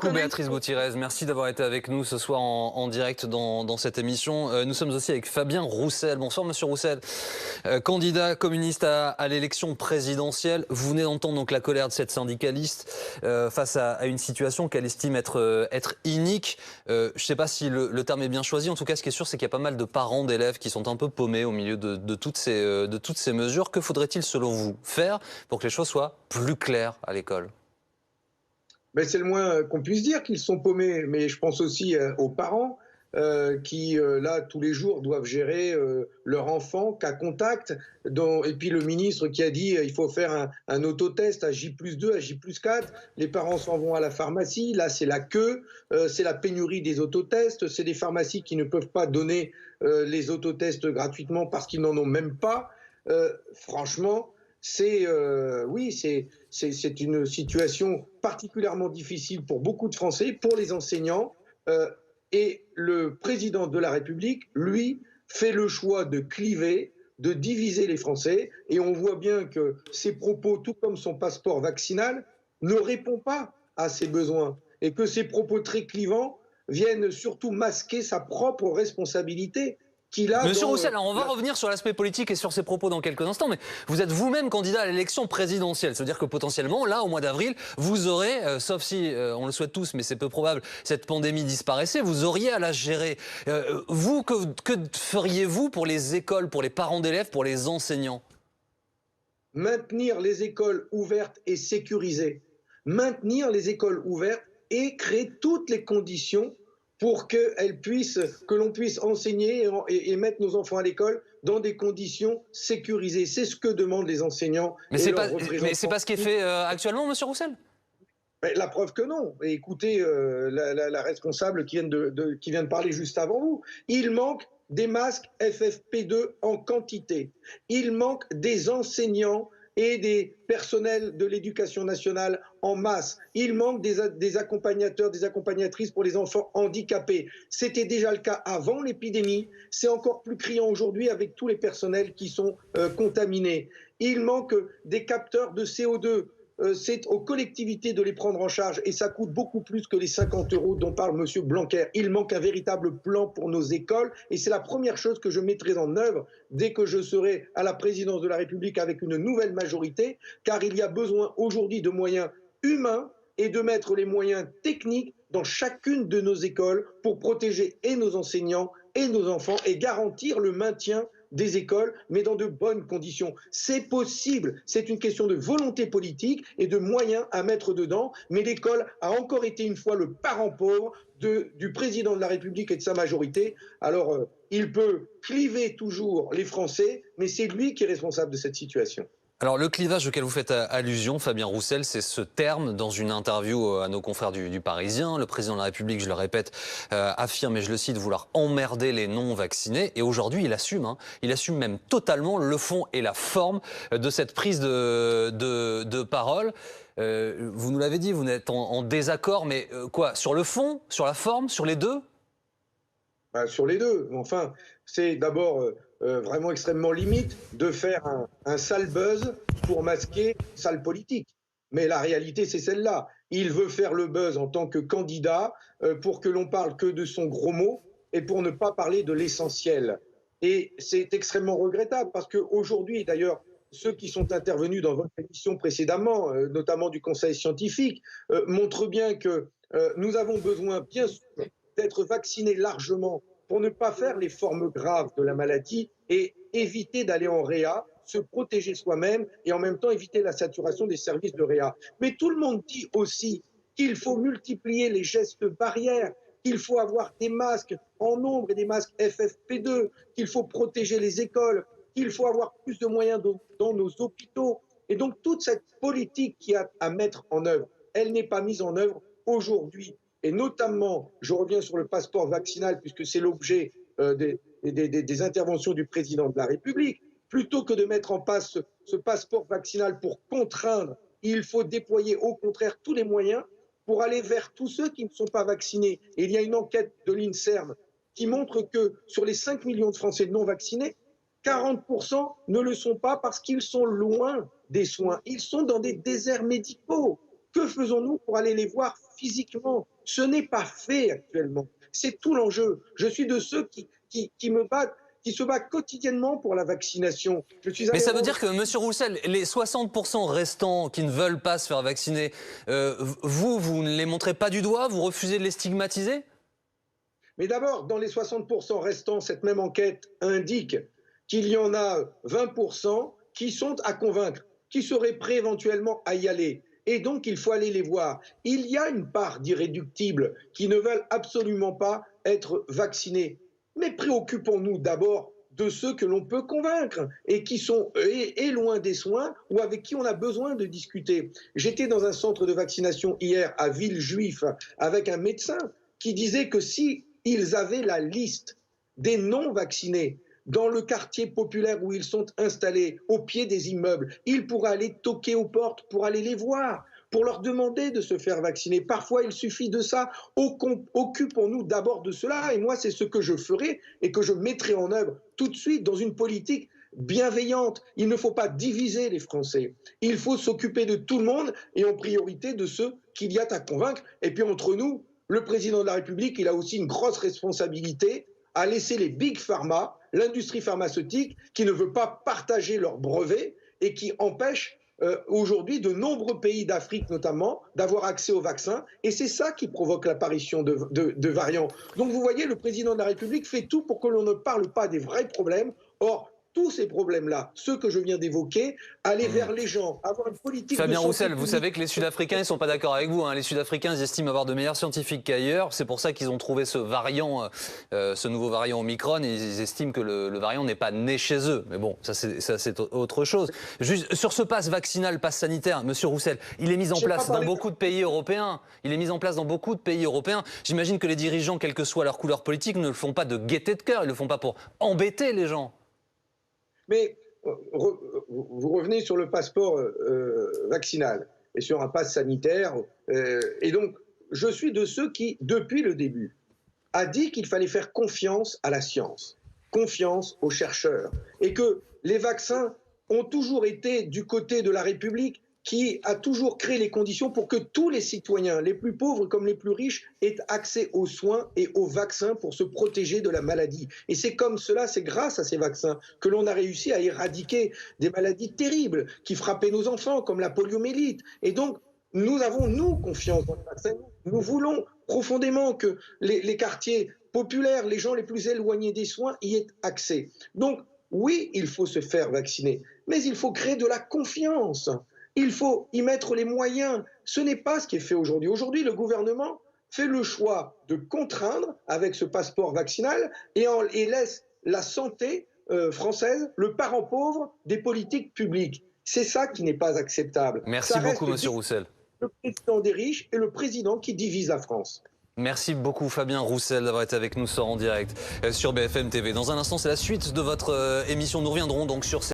beaucoup, Béatrice Gutiérrez. Merci d'avoir été avec nous ce soir en direct dans cette émission. Nous sommes aussi avec Fabien Roussel. Bonsoir, monsieur Roussel. Candidat communiste à l'élection présidentielle. Vous venez d'entendre donc la colère de cette syndicaliste face à une situation qu'elle estime être inique. Je ne sais pas si le terme est bien choisi. En tout cas, ce qui est sûr, c'est qu'il y a pas mal de parents d'élèves qui sont un peu paumés au milieu de toutes ces mesures. Que faudrait-il, selon vous, faire pour que les choses soient plus claires à l'école ? Ben, c'est le moins qu'on puisse dire qu'ils sont paumés, mais je pense aussi aux parents qui, là, tous les jours, doivent gérer leur enfant cas contact. Et puis le ministre qui a dit il faut faire un autotest à J+2, à J+4. Les parents s'en vont à la pharmacie. Là, c'est la queue, c'est la pénurie des autotests. C'est des pharmacies qui ne peuvent pas donner les autotests gratuitement parce qu'ils n'en ont même pas. Franchement, oui, c'est une situation particulièrement difficile pour beaucoup de Français, pour les enseignants. Et le président de la République, lui, fait le choix de cliver, de diviser les Français. Et on voit bien que ses propos, tout comme son passeport vaccinal, ne répondent pas à ses besoins. Et que ses propos très clivants viennent surtout masquer sa propre responsabilité. Monsieur Roussel, alors on va revenir sur l'aspect politique et sur ses propos dans quelques instants, mais vous êtes vous-même candidat à l'élection présidentielle. Ça veut dire que potentiellement, là, au mois d'avril, vous aurez, sauf si, on le souhaite tous, mais c'est peu probable, cette pandémie disparaissait, vous auriez à la gérer. Vous, que feriez-vous pour les écoles, pour les parents d'élèves, pour les enseignants ? Maintenir les écoles ouvertes et sécurisées. Maintenir les écoles ouvertes et créer toutes les conditions pour que l'on puisse enseigner et mettre nos enfants à l'école dans des conditions sécurisées. C'est ce que demandent les enseignants. Mais c'est pas ce qui est fait actuellement, monsieur Roussel ? La preuve que non. Et écoutez la responsable qui vient de parler juste avant vous. Il manque des masques FFP2 en quantité. Il manque des enseignants et des personnels de l'éducation nationale en masse. Il manque des accompagnateurs, des accompagnatrices pour les enfants handicapés. C'était déjà le cas avant l'épidémie. C'est encore plus criant aujourd'hui avec tous les personnels qui sont contaminés. Il manque des capteurs de CO2. C'est aux collectivités de les prendre en charge et ça coûte beaucoup plus que les 50 € dont parle M. Blanquer. Il manque un véritable plan pour nos écoles et c'est la première chose que je mettrai en œuvre dès que je serai à la présidence de la République avec une nouvelle majorité, car il y a besoin aujourd'hui de moyens humains et de mettre les moyens techniques dans chacune de nos écoles pour protéger et nos enseignants et nos enfants et garantir le maintien des écoles, mais dans de bonnes conditions. C'est possible, c'est une question de volonté politique et de moyens à mettre dedans, mais l'école a encore été une fois le parent pauvre du président de la République et de sa majorité. Alors, il peut cliver toujours les Français, mais c'est lui qui est responsable de cette situation. Alors le clivage auquel vous faites allusion, Fabien Roussel, c'est ce terme dans une interview à nos confrères du Parisien. Le président de la République, je le répète, affirme, et je le cite, vouloir emmerder les non-vaccinés. Et aujourd'hui, il assume même totalement le fond et la forme de cette prise de parole. Vous nous l'avez dit, vous êtes en désaccord, mais quoi ? Sur le fond, sur la forme, sur les deux ? Sur les deux. Enfin, c'est d'abord vraiment extrêmement limite de faire un sale buzz pour masquer une sale politique. Mais la réalité, c'est celle-là. Il veut faire le buzz en tant que candidat pour que l'on parle que de son gros mot et pour ne pas parler de l'essentiel. Et c'est extrêmement regrettable parce qu'aujourd'hui, d'ailleurs, ceux qui sont intervenus dans votre émission précédemment, notamment du Conseil scientifique, montrent bien que nous avons besoin, bien sûr, d'être vaccinés largement pour ne pas faire les formes graves de la maladie et éviter d'aller en réa, se protéger soi-même et en même temps éviter la saturation des services de réa. Mais tout le monde dit aussi qu'il faut multiplier les gestes barrières, qu'il faut avoir des masques en nombre et des masques FFP2, qu'il faut protéger les écoles, qu'il faut avoir plus de moyens dans nos hôpitaux. Et donc toute cette politique qu'il y a à mettre en œuvre, elle n'est pas mise en œuvre aujourd'hui. Et notamment, je reviens sur le passeport vaccinal, puisque c'est l'objet des interventions du président de la République. Plutôt que de mettre en place ce passeport vaccinal pour contraindre, il faut déployer au contraire tous les moyens pour aller vers tous ceux qui ne sont pas vaccinés. Et il y a une enquête de l'INSERM qui montre que sur les 5 millions de Français non vaccinés, 40% ne le sont pas parce qu'ils sont loin des soins. Ils sont dans des déserts médicaux. Que faisons-nous pour aller les voir physiquement? Ce n'est pas fait actuellement. C'est tout l'enjeu. Je suis de ceux qui me battent, qui se battent quotidiennement pour la vaccination. Mais ça veut dire que, Monsieur Roussel, les 60% restants qui ne veulent pas se faire vacciner, vous ne les montrez pas du doigt, vous refusez de les stigmatiser? Mais d'abord, dans les 60% restants, cette même enquête indique qu'il y en a 20% qui sont à convaincre, qui seraient prêts éventuellement à y aller. Et donc, il faut aller les voir. Il y a une part d'irréductibles qui ne veulent absolument pas être vaccinés. Mais préoccupons-nous d'abord de ceux que l'on peut convaincre et qui sont loin des soins ou avec qui on a besoin de discuter. J'étais dans un centre de vaccination hier à Villejuif avec un médecin qui disait que si ils avaient la liste des non-vaccinés dans le quartier populaire où ils sont installés, au pied des immeubles, ils pourraient aller toquer aux portes pour aller les voir, pour leur demander de se faire vacciner. Parfois, il suffit de ça. Occupons-nous d'abord de cela. Et moi, c'est ce que je ferai et que je mettrai en œuvre tout de suite dans une politique bienveillante. Il ne faut pas diviser les Français. Il faut s'occuper de tout le monde et en priorité de ceux qu'il y a à convaincre. Et puis entre nous, le président de la République, il a aussi une grosse responsabilité à laisser les big pharma, l'industrie pharmaceutique, qui ne veut pas partager leurs brevets et qui empêche aujourd'hui de nombreux pays d'Afrique notamment d'avoir accès aux vaccins. Et c'est ça qui provoque l'apparition de variants. Donc vous voyez, le président de la République fait tout pour que l'on ne parle pas des vrais problèmes. Or, tous ces problèmes-là, ceux que je viens d'évoquer, aller vers les gens, avoir une politique Fabien de santé Roussel, publique. vous savez que les Sud-Africains ne sont pas d'accord avec vous. Les Sud-Africains, ils estiment avoir de meilleurs scientifiques qu'ailleurs. C'est pour ça qu'ils ont trouvé ce variant, ce nouveau variant Omicron. Ils estiment que le variant n'est pas né chez eux. Mais bon, ça c'est autre chose. Juste sur ce pass vaccinal, pass sanitaire, Monsieur Roussel, il est mis en place dans beaucoup de pays européens. Il est mis en place dans beaucoup de pays européens. J'imagine que les dirigeants, quelle que soit leur couleur politique, ne le font pas de gaieté de cœur. Ils ne le font pas pour embêter les gens. Mais vous revenez sur le passeport vaccinal et sur un pass sanitaire. Et donc, je suis de ceux qui, depuis le début, a dit qu'il fallait faire confiance à la science, confiance aux chercheurs, et que les vaccins ont toujours été du côté de la République qui a toujours créé les conditions pour que tous les citoyens, les plus pauvres comme les plus riches, aient accès aux soins et aux vaccins pour se protéger de la maladie. Et c'est comme cela, c'est grâce à ces vaccins que l'on a réussi à éradiquer des maladies terribles qui frappaient nos enfants, comme la poliomyélite. Et donc, nous avons, nous, confiance dans les vaccins. Nous voulons profondément que les quartiers populaires, les gens les plus éloignés des soins, y aient accès. Donc, oui, il faut se faire vacciner, mais il faut créer de la confiance. Il faut y mettre les moyens. Ce n'est pas ce qui est fait aujourd'hui. Aujourd'hui, le gouvernement fait le choix de contraindre avec ce passeport vaccinal et laisse la santé française, le parent pauvre des politiques publiques. C'est ça qui n'est pas acceptable. Merci beaucoup, Monsieur Roussel. Le président des riches et le président qui divise la France. Merci beaucoup Fabien Roussel d'avoir été avec nous en direct sur BFM TV. Dans un instant, c'est la suite de votre émission. Nous reviendrons donc sur